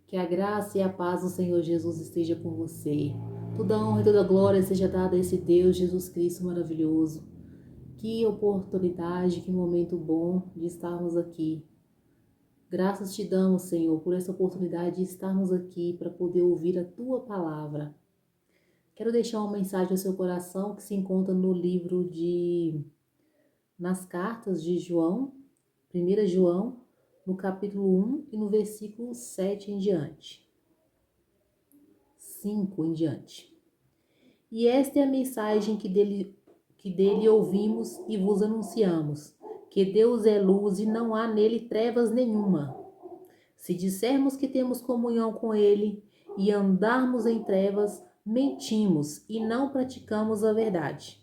Que a graça e a paz do Senhor Jesus esteja com você. Toda honra e toda glória seja dada a esse Deus, Jesus Cristo maravilhoso. Que oportunidade, que momento bom de estarmos aqui. Graças te damos, Senhor, por essa oportunidade de estarmos aqui para poder ouvir a Tua palavra. Quero deixar uma mensagem ao seu coração que se encontra no livro nas cartas de João, 1 João, no capítulo 1 e no versículo 7 em diante. 5 em diante. E esta é a mensagem que dele ouvimos e vos anunciamos, que Deus é luz e não há nele trevas nenhuma. Se dissermos que temos comunhão com ele e andarmos em trevas, mentimos e não praticamos a verdade.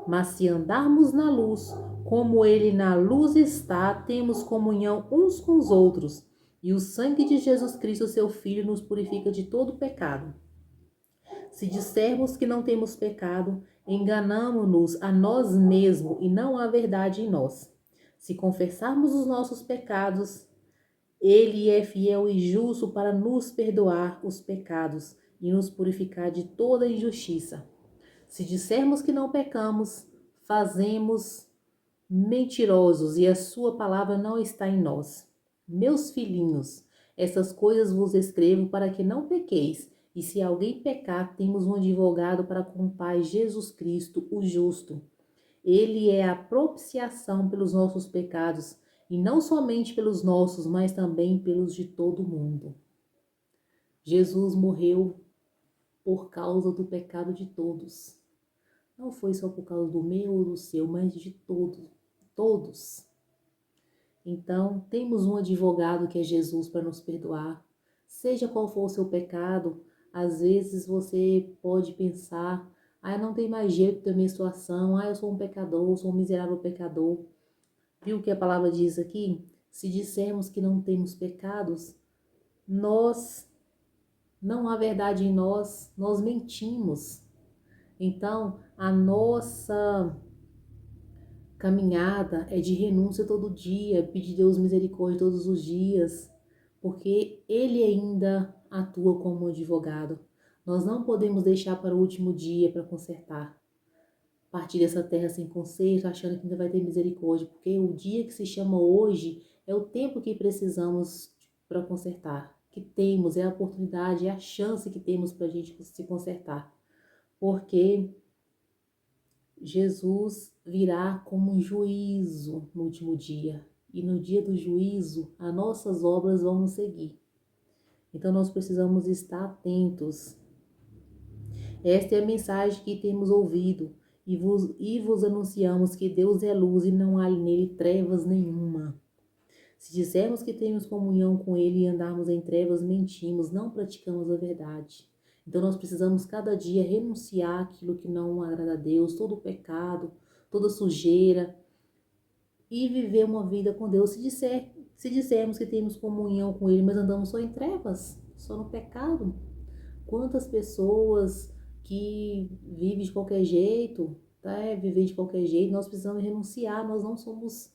Mas se andarmos na luz, como ele na luz está, temos comunhão uns com os outros, e o sangue de Jesus Cristo, seu Filho, nos purifica de todo pecado. Se dissermos que não temos pecado, enganamo-nos a nós mesmos e não há verdade em nós. Se confessarmos os nossos pecados, ele é fiel e justo para nos perdoar os pecados e nos purificar de toda injustiça. Se dissermos que não pecamos, fazemos mentirosos e a sua palavra não está em nós. Meus filhinhos, essas coisas vos escrevo para que não pequeis. E se alguém pecar, temos um advogado para com o Pai, Jesus Cristo, o justo. Ele é a propiciação pelos nossos pecados, e não somente pelos nossos, mas também pelos de todo mundo. Jesus morreu por causa do pecado de todos. Não foi só por causa do meu ou do seu, mas de todos. Então, temos um advogado que é Jesus para nos perdoar. Seja qual for o seu pecado, às vezes você pode pensar, não tem mais jeito da minha situação, eu sou um pecador, eu sou um miserável pecador. Viu o que a palavra diz aqui? Se dissermos que não temos pecados, não há verdade em nós mentimos. Então, a nossa caminhada é de renúncia todo dia, pedir a Deus misericórdia todos os dias, porque Ele ainda atua como advogado. Nós não podemos deixar para o último dia para consertar. Partir dessa terra sem conserto, achando que ainda vai ter misericórdia, porque o dia que se chama hoje é o tempo que precisamos para consertar, que temos, é a oportunidade, é a chance que temos para a gente se consertar, porque Jesus virá como um juízo no último dia. E no dia do juízo, as nossas obras vão nos seguir. Então, nós precisamos estar atentos. Esta é a mensagem que temos ouvido e vos anunciamos que Deus é luz e não há nele trevas nenhuma. Se dissermos que temos comunhão com ele e andarmos em trevas, mentimos, não praticamos a verdade. Então nós precisamos cada dia renunciar aquilo que não agrada a Deus, todo o pecado, toda sujeira, e viver uma vida com Deus. Se dissermos que temos comunhão com ele, mas andamos só em trevas, só no pecado. Quantas pessoas que vivem de qualquer jeito, viver de qualquer jeito, nós precisamos renunciar, nós não somos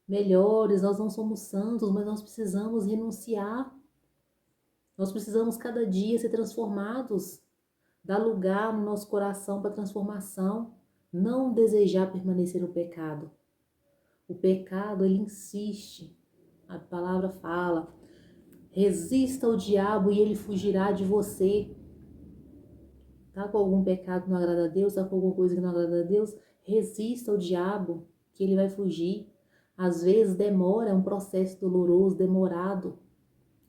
melhores, nós não somos santos, mas nós precisamos renunciar. Nós precisamos cada dia ser transformados, dar lugar no nosso coração para transformação, não desejar permanecer no pecado. O pecado, ele insiste, a palavra fala, resista ao diabo e ele fugirá de você. Tá com algum pecado que não agrada a Deus, tá com alguma coisa que não agrada a Deus, resista ao diabo, que ele vai fugir. Às vezes demora, é um processo doloroso, demorado,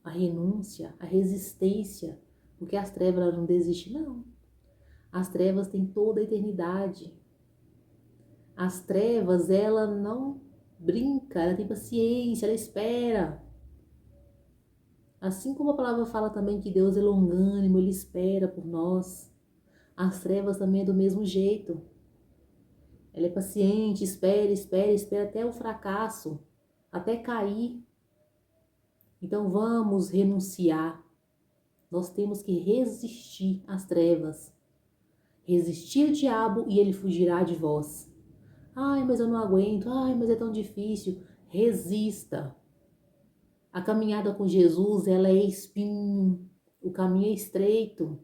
a renúncia, a resistência, porque as trevas elas não desistem, não. As trevas têm toda a eternidade. As trevas, ela não brinca, ela tem paciência, ela espera. Assim como a palavra fala também que Deus é longânimo, ele espera por nós. As trevas também é do mesmo jeito. Ela é paciente, espera até o fracasso, até cair. Então vamos renunciar. Nós temos que resistir às trevas. Resistir ao diabo e ele fugirá de vós. Mas eu não aguento. Mas é tão difícil. Resista. A caminhada com Jesus, ela é espinho, o caminho é estreito,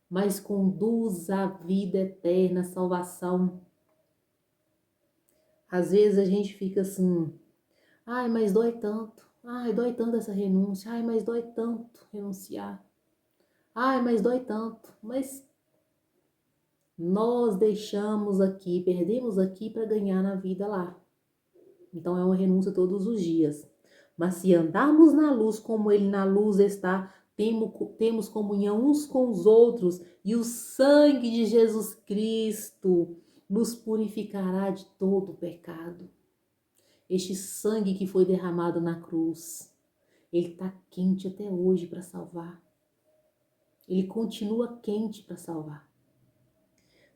mas conduz à vida eterna, à salvação. Às vezes a gente fica assim, ai, mas dói tanto. Ai, dói tanto essa renúncia. Ai, mas dói tanto renunciar. Ai, mas dói tanto. Mas nós deixamos aqui, perdemos aqui para ganhar na vida lá. Então é uma renúncia todos os dias. Mas se andarmos na luz como Ele na luz está, temos comunhão uns com os outros e o sangue de Jesus Cristo nos purificará de todo o pecado. Este sangue que foi derramado na cruz, ele está quente até hoje para salvar. Ele continua quente para salvar.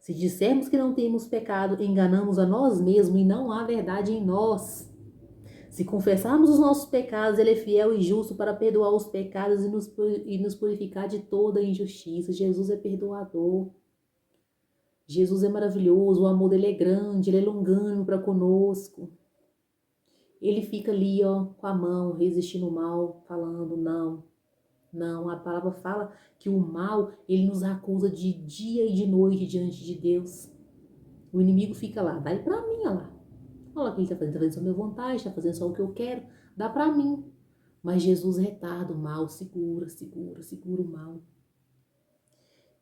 Se dissermos que não temos pecado, enganamos a nós mesmos e não há verdade em nós. Se confessarmos os nossos pecados, ele é fiel e justo para perdoar os pecados e nos purificar de toda injustiça. Jesus é perdoador. Jesus é maravilhoso, o amor dele é grande, ele é longânimo para conosco. Ele fica ali, ó, com a mão, resistindo o mal, falando não. Não, a palavra fala que o mal, ele nos acusa de dia e de noite diante de Deus. O inimigo fica lá, dá pra mim, ó lá. Olha o que ele tá fazendo só a minha vontade, tá fazendo só o que eu quero, dá pra mim. Mas Jesus retarda o mal, segura o mal.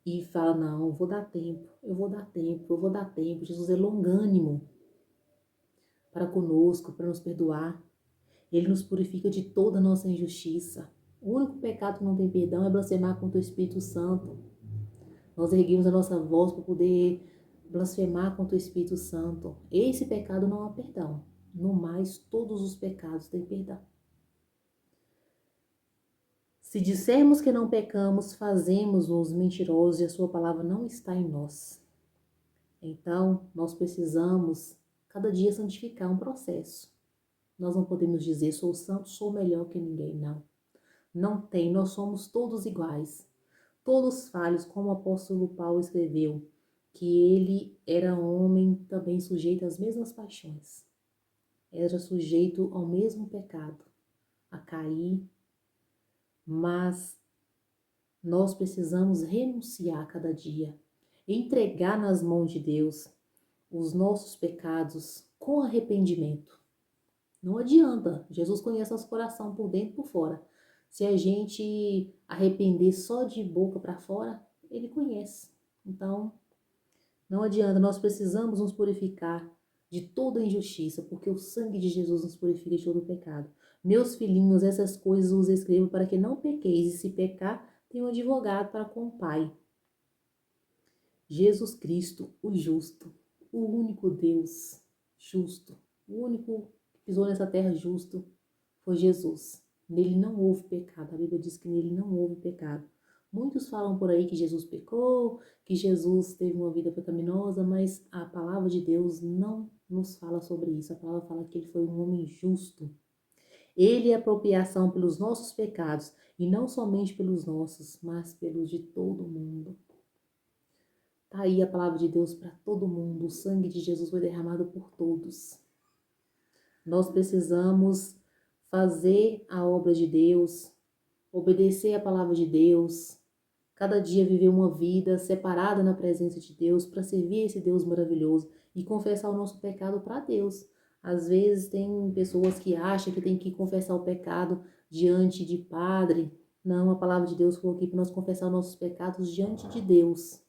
E fala, não, eu vou dar tempo, eu vou dar tempo, eu vou dar tempo. Jesus é longânimo para conosco, para nos perdoar. Ele nos purifica de toda a nossa injustiça. O único pecado que não tem perdão é blasfemar contra o Espírito Santo. Nós erguemos a nossa voz para poder blasfemar contra o Espírito Santo. Esse pecado não há perdão. No mais, todos os pecados têm perdão. Se dissermos que não pecamos, fazemos-nos mentirosos e a sua palavra não está em nós. Então, nós precisamos cada dia santificar um processo. Nós não podemos dizer, sou santo, sou melhor que ninguém, não. Não tem, nós somos todos iguais. Todos falhos, como o apóstolo Paulo escreveu, que ele era homem também sujeito às mesmas paixões. Era sujeito ao mesmo pecado, a cair, mas nós precisamos renunciar a cada dia, entregar nas mãos de Deus os nossos pecados com arrependimento. Não adianta, Jesus conhece nosso coração por dentro e por fora. Se a gente arrepender só de boca para fora, ele conhece. Então, não adianta, nós precisamos nos purificar de toda injustiça, porque o sangue de Jesus nos purifica de todo o pecado. Meus filhinhos, essas coisas os escrevo para que não pequeis, e se pecar, tem um advogado para com o Pai. Jesus Cristo, o justo, o único Deus justo, o único que pisou nessa terra justo foi Jesus. Nele não houve pecado, a Bíblia diz que nele não houve pecado. Muitos falam por aí que Jesus pecou, que Jesus teve uma vida pecaminosa, mas a palavra de Deus não nos fala sobre isso. A palavra fala que ele foi um homem justo. Ele é a apropriação pelos nossos pecados, e não somente pelos nossos, mas pelos de todo mundo. Tá aí a palavra de Deus para todo mundo. O sangue de Jesus foi derramado por todos. Nós precisamos fazer a obra de Deus, obedecer a palavra de Deus, cada dia viver uma vida separada na presença de Deus para servir esse Deus maravilhoso e confessar o nosso pecado para Deus. Às vezes tem pessoas que acham que tem que confessar o pecado diante de padre. Não, a palavra de Deus falou aqui para nós confessar os nossos pecados diante de Deus.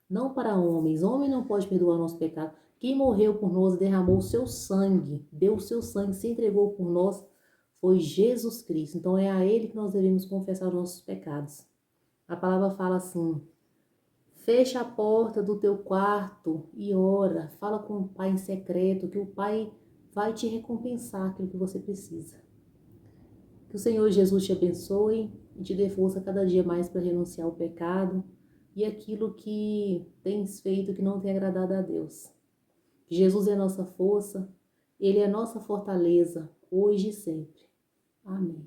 Não para homens. Homem não pode perdoar o nosso pecado. Quem morreu por nós, derramou o seu sangue, deu o seu sangue, se entregou por nós, foi Jesus Cristo. Então é a Ele que nós devemos confessar os nossos pecados. A palavra fala assim: fecha a porta do teu quarto e ora, fala com o Pai em secreto, que o Pai vai te recompensar aquilo que você precisa. Que o Senhor Jesus te abençoe e te dê força cada dia mais para renunciar ao pecado e aquilo que tens feito que não tem agradado a Deus. Que Jesus é a nossa força, Ele é a nossa fortaleza, hoje e sempre. Amém.